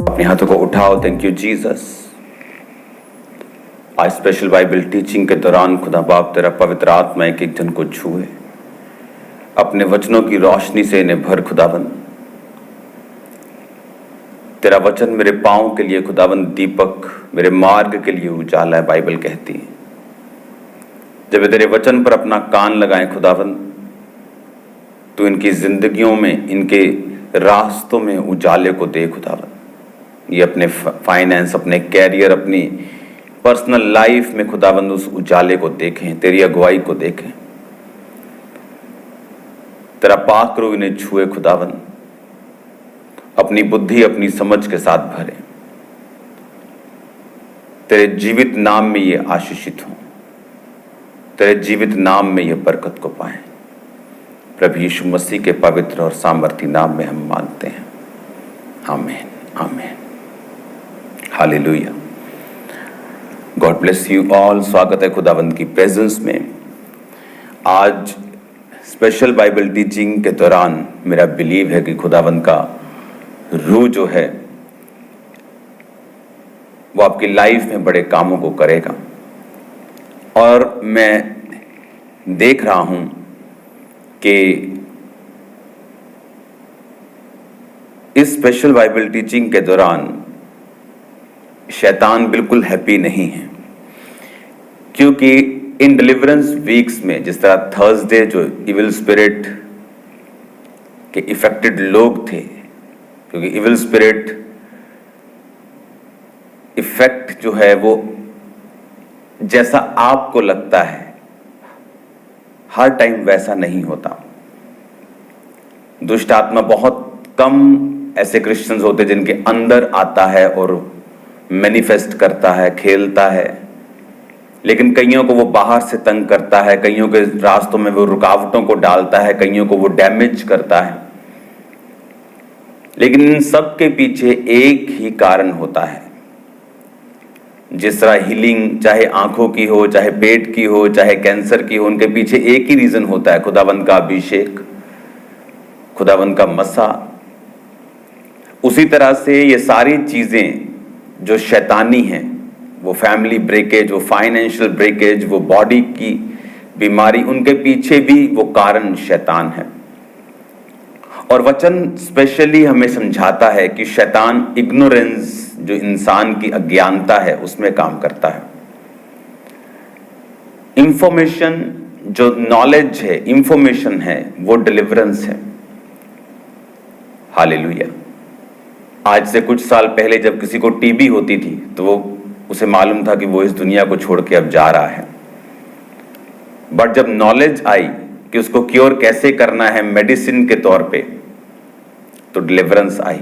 अपने हाथों को उठाओ। Thank you Jesus. आज स्पेशल बाइबल टीचिंग के दौरान खुदा बाप तेरा पवित्र आत्मा एक एक जन को छुए, अपने वचनों की रोशनी से इन्हें भर खुदाबंद। तेरा वचन मेरे पांव के लिए खुदाबंद दीपक, मेरे मार्ग के लिए उजाला है, बाइबल कहती है। जब वे तेरे वचन पर अपना कान लगाएं खुदाबंद, तो इनकी जिंदगियों में, इनके रास्तों में उजाले को दे खुदाबंद। ये अपने फाइनेंस, अपने कैरियर, अपनी पर्सनल लाइफ में खुदाबंद उस उजाले को देखें, तेरी अगुवाई को देखें। तेरा पाक रूह इन्हें छुए खुदाबंद, अपनी बुद्धि, अपनी समझ के साथ भरे। तेरे जीवित नाम में ये आशीषित हों, तेरे जीवित नाम में ये बरकत को पाएं। प्रभु यीशु मसीह के पवित्र और सामर्थी नाम में हम मांगते हैं, आमीन आमीन, hallelujah. God bless you all. स्वागत है खुदावंद की प्रेजेंस में। आज स्पेशल बाइबल टीचिंग के दौरान मेरा बिलीव है कि खुदावंद का रूह जो है वो आपकी लाइफ में बड़े कामों को करेगा। और मैं देख रहा हूं कि इस स्पेशल बाइबल टीचिंग के दौरान शैतान बिल्कुल हैप्पी नहीं है, क्योंकि इन डिलीवरेंस वीक्स में, जिस तरह थर्सडे जो इविल स्पिरिट के इफेक्टेड लोग थे, क्योंकि इविल स्पिरिट इफेक्ट जो है वो जैसा आपको लगता है हर टाइम वैसा नहीं होता। दुष्ट आत्मा बहुत कम ऐसे क्रिश्चियंस होते जिनके अंदर आता है और मैनिफेस्ट करता है, खेलता है, लेकिन कईयों को वो बाहर से तंग करता है, कईयों के रास्तों में वो रुकावटों को डालता है, कईयों को वो डैमेज करता है। लेकिन इन सब के पीछे एक ही कारण होता है। जिस तरह हीलिंग चाहे आंखों की हो, चाहे पेट की हो, चाहे कैंसर की हो, उनके पीछे एक ही रीजन होता है, खुदावंद का अभिषेक, खुदावंद का मसा। उसी तरह से ये सारी चीजें जो शैतानी हैं, वो फैमिली ब्रेकेज, वो फाइनेंशियल ब्रेकेज, वो बॉडी की बीमारी, उनके पीछे भी वो कारण शैतान है। और वचन स्पेशली हमें समझाता है कि शैतान इग्नोरेंस, जो इंसान की अज्ञानता है, उसमें काम करता है। इंफॉर्मेशन, जो नॉलेज है, इंफॉर्मेशन है, वो डिलीवरेंस है। हालेलुया। आज से कुछ साल पहले जब किसी को टीबी होती थी तो वो उसे मालूम था कि वो इस दुनिया को छोड़ के अब जा रहा है। बट जब नॉलेज आई कि उसको क्योर कैसे करना है मेडिसिन के तौर पे, तो डिलीवरेंस आई।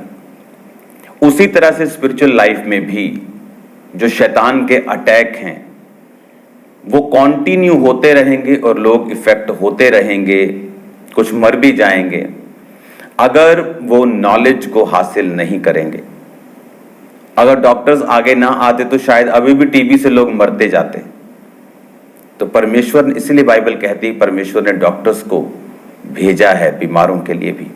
उसी तरह से स्पिरिचुअल लाइफ में भी जो शैतान के अटैक हैं वो कंटिन्यू होते रहेंगे और लोग इफेक्ट होते रहेंगे, कुछ मर भी जाएंगे अगर वो नॉलेज को हासिल नहीं करेंगे। अगर डॉक्टर्स आगे ना आते तो शायद अभी भी टीबी से लोग मरते जाते। तो परमेश्वर, इसलिए बाइबल कहती है परमेश्वर ने डॉक्टर्स को भेजा है बीमारों के लिए भी।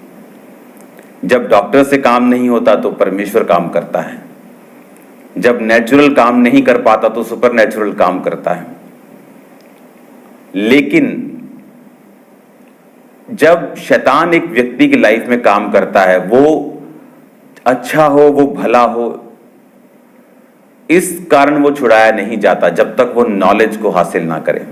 जब डॉक्टर से काम नहीं होता तो परमेश्वर काम करता है। जब नेचुरल काम नहीं कर पाता तो सुपर नेचुरल काम करता है। लेकिन जब शैतान एक व्यक्ति की लाइफ में काम करता है, वो अच्छा हो, वो भला हो, इस कारण वो छुड़ाया नहीं जाता जब तक वो नॉलेज को हासिल ना करे।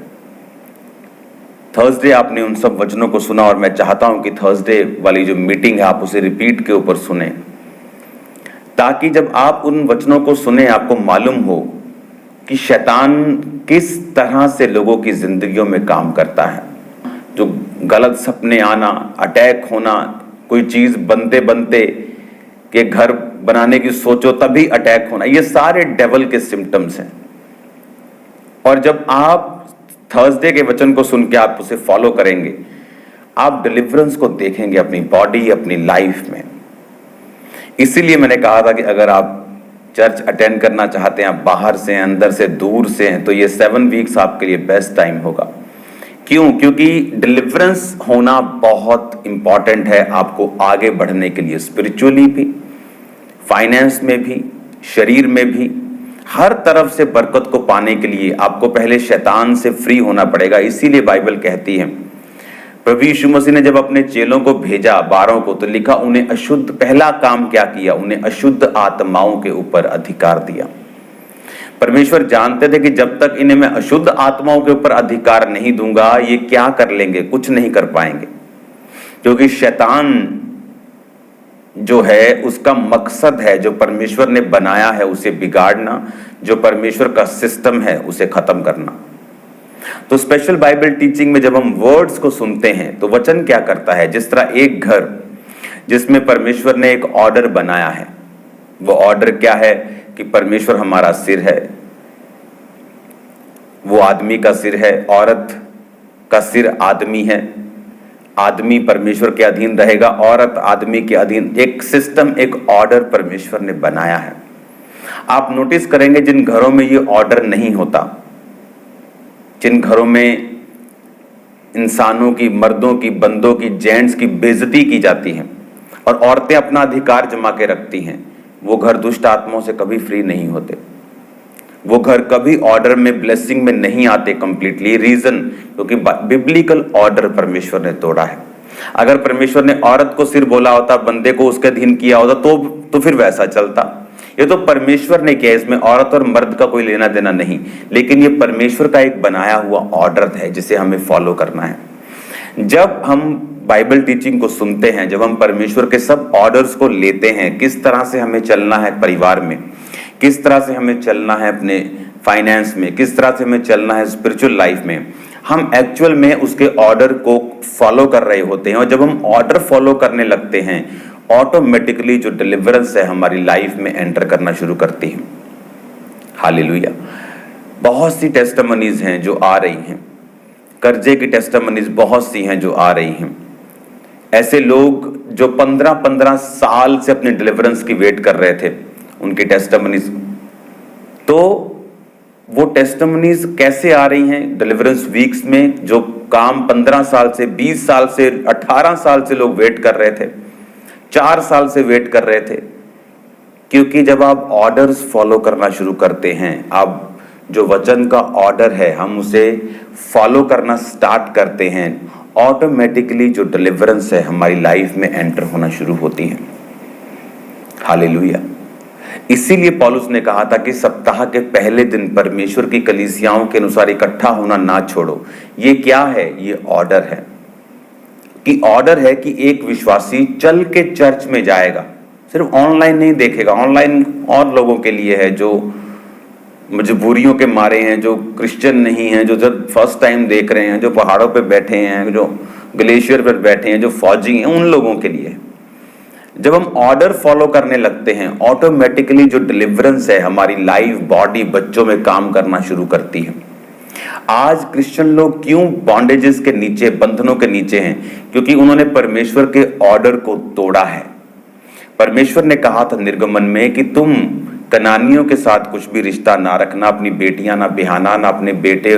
थर्सडे आपने उन सब वचनों को सुना और मैं चाहता हूं कि थर्सडे वाली जो मीटिंग है आप उसे रिपीट के ऊपर सुने, ताकि जब आप उन वचनों को सुने आपको मालूम हो कि शैतान किस तरह से लोगों की जिंदगियों में काम करता है। जो गलत सपने आना, अटैक होना, कोई चीज बनते बनते कि घर बनाने की सोचो तभी अटैक होना, ये सारे डेवल के सिम्टम्स हैं। और जब आप थर्सडे के वचन को सुन के आप उसे फॉलो करेंगे, आप डिलीवरेंस को देखेंगे अपनी बॉडी, अपनी लाइफ में। इसीलिए मैंने कहा था कि अगर आप चर्च अटेंड करना चाहते हैं, आप बाहर से हैं, अंदर से, दूर से हैं, तो ये 7 वीक्स आपके लिए बेस्ट टाइम होगा। क्यों? क्योंकि डिलीवरेंस होना बहुत इंपॉर्टेंट है आपको आगे बढ़ने के लिए, स्पिरिचुअली भी, फाइनेंस में भी, शरीर में भी, हर तरफ से बरकत को पाने के लिए आपको पहले शैतान से फ्री होना पड़ेगा। इसीलिए बाइबल कहती है, प्रभु यीशु मसीह ने जब अपने चेलों को भेजा 12 को, तो लिखा उन्हें अशुद्ध, पहला काम क्या किया, उन्हें अशुद्ध आत्माओं के ऊपर अधिकार दिया। परमेश्वर जानते थे कि जब तक इन्हें मैं अशुद्ध आत्माओं के ऊपर अधिकार नहीं दूंगा, ये क्या कर लेंगे, कुछ नहीं कर पाएंगे, क्योंकि शैतान जो है उसका मकसद है, जो परमेश्वर ने बनाया है उसे बिगाड़ना, जो परमेश्वर का सिस्टम है उसे खत्म करना। तो स्पेशल बाइबल टीचिंग में जब हम वर्ड्स को सुनते हैं तो वचन क्या करता है, जिस तरह एक घर जिसमें परमेश्वर ने एक ऑर्डर बनाया है, वो ऑर्डर क्या है कि परमेश्वर हमारा सिर है, वो आदमी का सिर है, औरत का सिर आदमी है, आदमी परमेश्वर के अधीन रहेगा, औरत आदमी के अधीन, एक सिस्टम, एक ऑर्डर परमेश्वर ने बनाया है। आप नोटिस करेंगे जिन घरों में ये ऑर्डर नहीं होता, जिन घरों में इंसानों की, मर्दों की, बंदों की, जेंट्स की बेइज्जती की जाती है और औरतें अपना अधिकार जमा के रखती हैं, वो घर दुष्ट आत्माओं से कभी फ्री नहीं होते। वो घर कभी ऑर्डर में, ब्लेसिंग में नहीं आते कंप्लीटली। रीजन, क्योंकि बिब्लिकल ऑर्डर परमेश्वर ने तोड़ा है। अगर परमेश्वर ने औरत को सिर बोला होता, बंदे को उसके अधीन किया होता, तो फिर वैसा चलता। ये तो परमेश्वर ने किया, इसमें औरत और मर्द का कोई लेना देना नहीं, लेकिन ये परमेश्वर का एक बनाया हुआ ऑर्डर है जिसे हमें फॉलो करना है। जब हम बाइबल टीचिंग को सुनते हैं, जब हम परमेश्वर के सब ऑर्डर्स को लेते हैं, किस तरह से हमें चलना है परिवार में, किस तरह से हमें चलना है अपने फाइनेंस में, किस तरह से हमें चलना है स्पिरिचुअल लाइफ में, हम एक्चुअल में उसके ऑर्डर को फॉलो कर रहे होते हैं। और जब हम ऑर्डर फॉलो करने लगते हैं, ऑटोमेटिकली जो डिलीवरेंस है हमारी लाइफ में एंटर करना शुरू करती है। हालेलुया। बहुत सी टेस्टिमनीज हैं जो आ रही हैं, कर्जे की टेस्टिमनीज बहुत सी हैं जो आ रही हैं। ऐसे लोग जो 15-15 साल से अपने डिलीवरेंस की वेट कर रहे थे, उनकी टेस्टिमनीज, तो वो टेस्टिमनीज कैसे आ रही हैं डिलीवरेंस वीक्स में, जो काम 15 साल से, 20 साल से, 18 साल से लोग वेट कर रहे थे, 4 साल से वेट कर रहे थे। क्योंकि जब आप ऑर्डर्स फॉलो करना शुरू करते हैं, आप जो वचन का ऑर्डर है हम उसे फॉलो करना स्टार्ट करते हैं, ऑटोमेटिकली जो डिलीवरेंस है हमारी लाइफ में एंटर होना शुरू होती है। हालेलुया। इसीलिए पौलुस ने कहा था कि सप्ताह के पहले दिन परमेश्वर की कलीसियाओं के अनुसार इकट्ठा होना ना छोड़ो। ये क्या है? ये ऑर्डर है, कि ऑर्डर है कि एक विश्वासी चल के चर्च में जाएगा, सिर्फ ऑनलाइन नहीं देखेगा। ऑनलाइन और लोगों के लिए है जो मजबूरियों के मारे हैं, जो क्रिश्चियन नहीं हैं, जो जब फर्स्ट टाइम देख रहे हैं, जो पहाड़ों पे बैठे हैं, जो ग्लेशियर पर बैठे हैं, जो फौजी हैं, उन लोगों के लिए। जब हम ऑर्डर फॉलो करने लगते हैं, ऑटोमेटिकली जो डिलीवरेंस है हमारी लाइफ, बॉडी, बच्चों में काम करना शुरू करती है। आज क्रिश्चियन लोग क्यों बॉन्डेजेस के नीचे, बंधनों के नीचे हैं? क्योंकि उन्होंने परमेश्वर के ऑर्डर को तोड़ा है। परमेश्वर ने कहा था निर्गमन में कि तुम कनानियों के साथ कुछ भी रिश्ता ना रखना, अपनी बेटियां ना बिहाना, ना अपने बेटे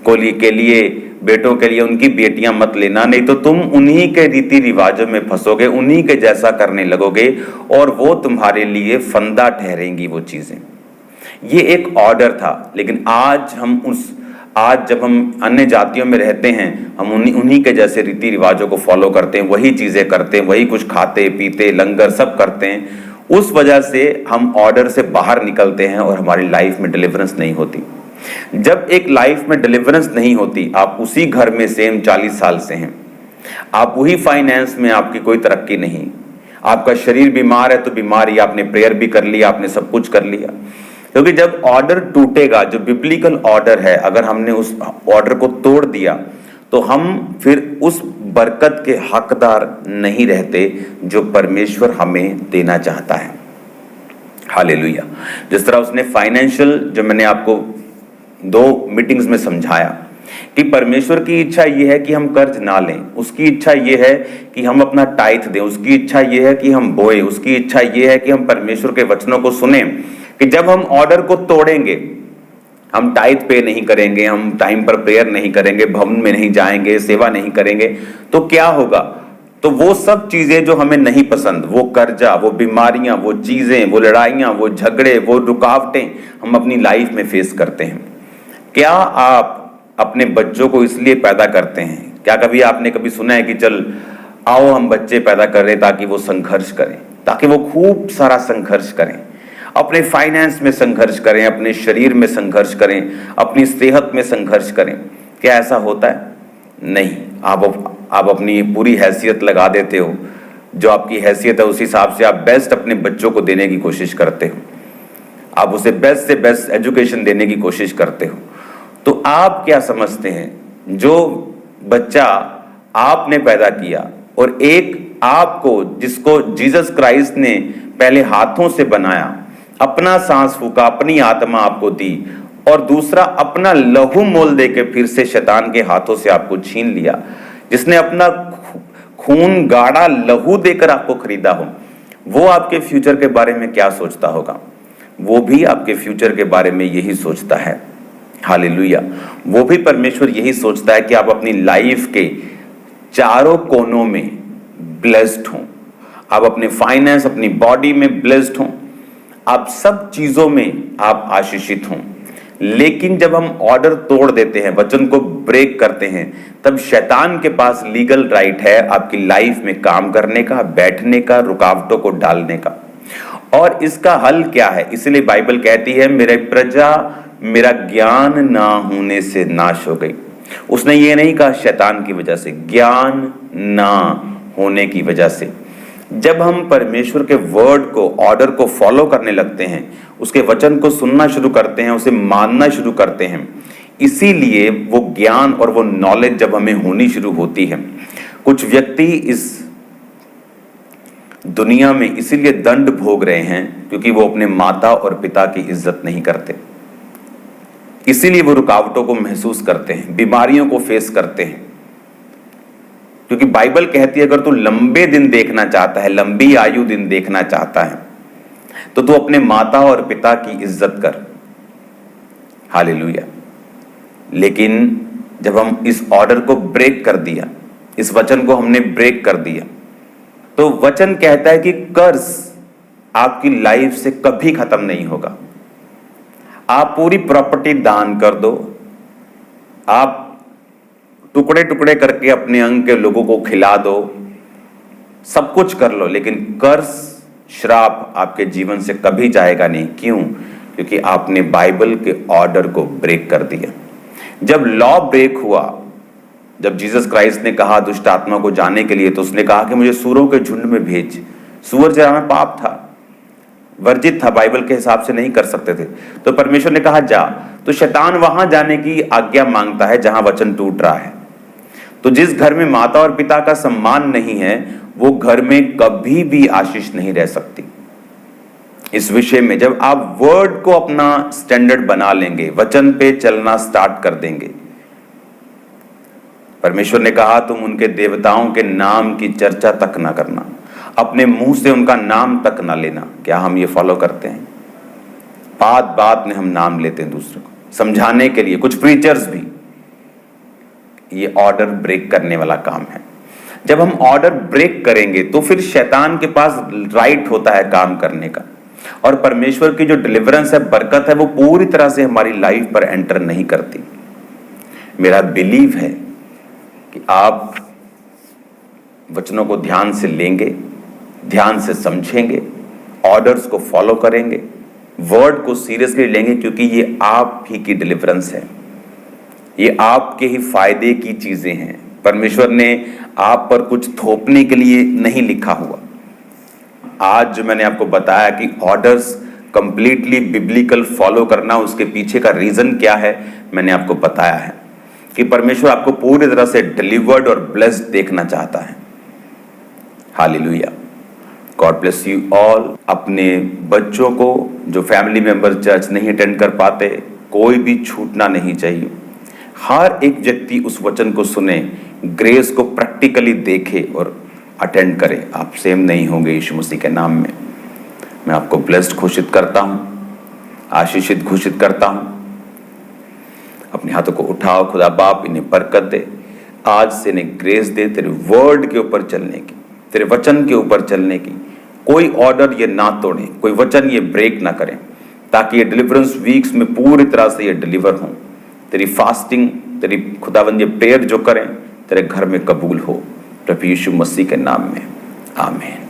को के लिए, बेटों के लिए उनकी बेटियां मत लेना, नहीं तो तुम उन्हीं के रीति रिवाजों में फंसोगे, उन्हीं के जैसा करने लगोगे और वो तुम्हारे लिए फंदा ठहरेंगी वो चीजें। ये एक ऑर्डर था। लेकिन आज जब हम अन्य जातियों में रहते हैं, हम उन्हीं के जैसे रीति रिवाजों को फॉलो करते हैं, वही चीजें करते हैं, वही कुछ खाते पीते, लंगर सब करते हैं। उस वजह से हम ऑर्डर से बाहर निकलते हैं और हमारी लाइफ में डिलीवरेंस नहीं होती। जब एक लाइफ में डिलीवरेंस नहीं होती, आप उसी घर में सेम 40 साल से हैं, आप वही फाइनेंस में, आपकी कोई तरक्की नहीं, आपका शरीर बीमार है तो बीमारी, आपने प्रेयर भी कर लिया, आपने सब कुछ कर लिया। क्योंकि जब ऑर्डर टूटेगा, जो बिब्लिकल ऑर्डर है, अगर हमने उस ऑर्डर को तोड़ दिया तो हम फिर उस बरकत के हकदार नहीं रहते जो परमेश्वर हमें देना चाहता है। हालेलुया। जिस तरह उसने फाइनेंशियल, जो मैंने आपको 2 मीटिंग्स में समझाया कि परमेश्वर की इच्छा यह है कि हम कर्ज ना लें, उसकी इच्छा यह है कि हम अपना टाइथ दें, उसकी इच्छा यह है कि हम बोए, उसकी इच्छा यह है कि हम परमेश्वर के वचनों को सुने। कि जब हम ऑर्डर को तोड़ेंगे, हम टाइथ पे नहीं करेंगे, हम टाइम पर प्रेयर नहीं करेंगे, भवन में नहीं जाएंगे, सेवा नहीं करेंगे, तो क्या होगा? तो वो सब चीजें जो हमें नहीं पसंद, वो कर्जा, वो बीमारियां, वो चीजें, वो लड़ाइयां, वो झगड़े, वो रुकावटें हम अपनी लाइफ में फेस करते हैं। क्या आप अपने बच्चों को इसलिए पैदा करते हैं? क्या कभी आपने कभी सुना है कि चल आओ हम बच्चे पैदा कर रहे ताकि वो संघर्ष करें, ताकि वो खूब सारा संघर्ष करें, अपने फाइनेंस में संघर्ष करें, अपने शरीर में संघर्ष करें, अपनी सेहत में संघर्ष करें? क्या ऐसा होता है? नहीं। आप अपनी पूरी हैसियत लगा देते हो, जो आपकी हैसियत है उस हिसाब से आप बेस्ट अपने बच्चों को देने की कोशिश करते हो, आप उसे बेस्ट से बेस्ट एजुकेशन देने की कोशिश करते हो। तो आप क्या समझते हैं, जो बच्चा आपने पैदा किया और एक आपको जिसको जीसस क्राइस्ट ने पहले हाथों से बनाया, अपना सांस फूका, अपनी आत्मा आपको दी, और दूसरा अपना लहू मोल देके फिर से शैतान के हाथों से आपको छीन लिया, जिसने अपना खून गाढ़ा लहू देकर आपको खरीदा हो, वो आपके फ्यूचर के बारे में क्या सोचता होगा? वो भी आपके फ्यूचर के बारे में यही सोचता है। हालेलुया। वो भी परमेश्वर यही सोचता है कि आप अपनी लाइफ के चारों कोनों में ब्लेस्ड हों, आप अपने फाइनेंस, अपनी बॉडी में ब्लेस्ड हों, आप सब चीजों में आप आशीषित हों। लेकिन जब हम ऑर्डर तोड़ देते हैं, वचन को ब्रेक करते हैं, तब शैतान के पास लीगल राइट है आपकी लाइफ में काम करने का, बैठने का, रुकावटों को डालने का। और इसका हल क्या है? इसलिए बाइबल कहती है, मेरे प्रजा मेरा ज्ञान ना होने से नाश हो गई। उसने ये नहीं कहा शैतान की वजह से, ज्ञान ना होने की वजह से। जब हम परमेश्वर के वर्ड को, ऑर्डर को फॉलो करने लगते हैं, उसके वचन को सुनना शुरू करते हैं, उसे मानना शुरू करते हैं, इसीलिए वो ज्ञान और वो नॉलेज जब हमें होनी शुरू होती है। कुछ व्यक्ति इस दुनिया में इसीलिए दंड भोग रहे हैं क्योंकि वो अपने माता और पिता की इज्जत नहीं करते, इसीलिए वो रुकावटों को महसूस करते हैं, बीमारियों को फेस करते हैं। क्योंकि बाइबल कहती है अगर तू लंबे दिन देखना चाहता है, लंबी आयु दिन देखना चाहता है, तो तू अपने माता और पिता की इज्जत कर। हालेलुया। लेकिन जब हम इस ऑर्डर को ब्रेक कर दिया, इस वचन को हमने ब्रेक कर दिया, तो वचन कहता है कि कर्ज आपकी लाइफ से कभी खत्म नहीं होगा। आप पूरी प्रॉपर्टी दान कर दो, आप टुकड़े टुकड़े करके अपने अंग के लोगों को खिला दो, सब कुछ कर लो, लेकिन कर्ज, श्राप आपके जीवन से कभी जाएगा नहीं। क्यों? क्योंकि आपने बाइबल के ऑर्डर को ब्रेक कर दिया। जब लॉ ब्रेक हुआ, जब जीसस क्राइस्ट ने कहा दुष्ट आत्मा को जाने के लिए, तो उसने कहा कि मुझे सूरों के झुंड में भेज। सूअर चराना पाप था, वर्जित था, बाइबल के हिसाब से नहीं कर सकते थे। तो परमेश्वर ने कहा जा। तो शैतान वहां जाने की आज्ञा मांगता है जहां वचन टूट रहा है। तो जिस घर में माता और पिता का सम्मान नहीं है, वो घर में कभी भी आशीष नहीं रह सकती। इस विषय में जब आप वर्ड को अपना स्टैंडर्ड बना लेंगे, वचन पे चलना स्टार्ट कर देंगे। परमेश्वर ने कहा तुम उनके देवताओं के नाम की चर्चा तक ना करना, अपने मुंह से उनका नाम तक ना लेना। क्या हम ये फॉलो करते हैं? बात बात में हम नाम लेते हैं दूसरे को समझाने के लिए। कुछ प्रीचर्स भी ये ऑर्डर ब्रेक करने वाला काम है। जब हम ऑर्डर ब्रेक करेंगे तो फिर शैतान के पास राइट होता है काम करने का, और परमेश्वर की जो डिलीवरेंस है, बरकत है, वो पूरी तरह से हमारी लाइफ पर एंटर नहीं करती। मेरा बिलीव है कि आप वचनों को ध्यान से लेंगे, ध्यान से समझेंगे, ऑर्डर्स को फॉलो करेंगे, वर्ड को सीरियसली लेंगे, क्योंकि ये आप ही की डिलीवरेंस है, ये आपके ही फायदे की चीजें हैं। परमेश्वर ने आप पर कुछ थोपने के लिए नहीं लिखा हुआ। आज जो मैंने आपको बताया कि ऑर्डर्स कंप्लीटली बिब्लिकल फॉलो करना, उसके पीछे का रीजन क्या है, मैंने आपको बताया है कि परमेश्वर आपको पूरी तरह से डिलीवर्ड और ब्लेस्ड देखना चाहता है। Hallelujah. God bless you all. अपने बच्चों को, जो फैमिली मेंबर चर्च नहीं अटेंड कर पाते, कोई भी छूटना नहीं चाहिए। हर एक व्यक्ति उस वचन को सुने, ग्रेस को प्रैक्टिकली देखे और अटेंड करे। आप सेम नहीं होंगे यीशु मसीह के नाम में। मैं आपको ब्लेस्ड घोषित करता हूं, आशीषित घोषित करता हूं। अपने हाथों को उठाओ। खुदा बाप इन्हें बरकत दे, आज से इन्हें ग्रेस दे तेरे वर्ड के ऊपर चलने की, तेरे वचन के ऊपर चलने की। कोई ऑर्डर ये ना तोड़े, कोई वचन ये ब्रेक ना करें, ताकि ये डिलीवरेंस वीक्स में पूरी तरह से ये डिलीवर हों। तेरी फास्टिंग, तेरी खुदावंद ये प्रेयर जो करें तेरे घर में कबूल हो, प्रभु यीशु मसीह के नाम में, आमीन।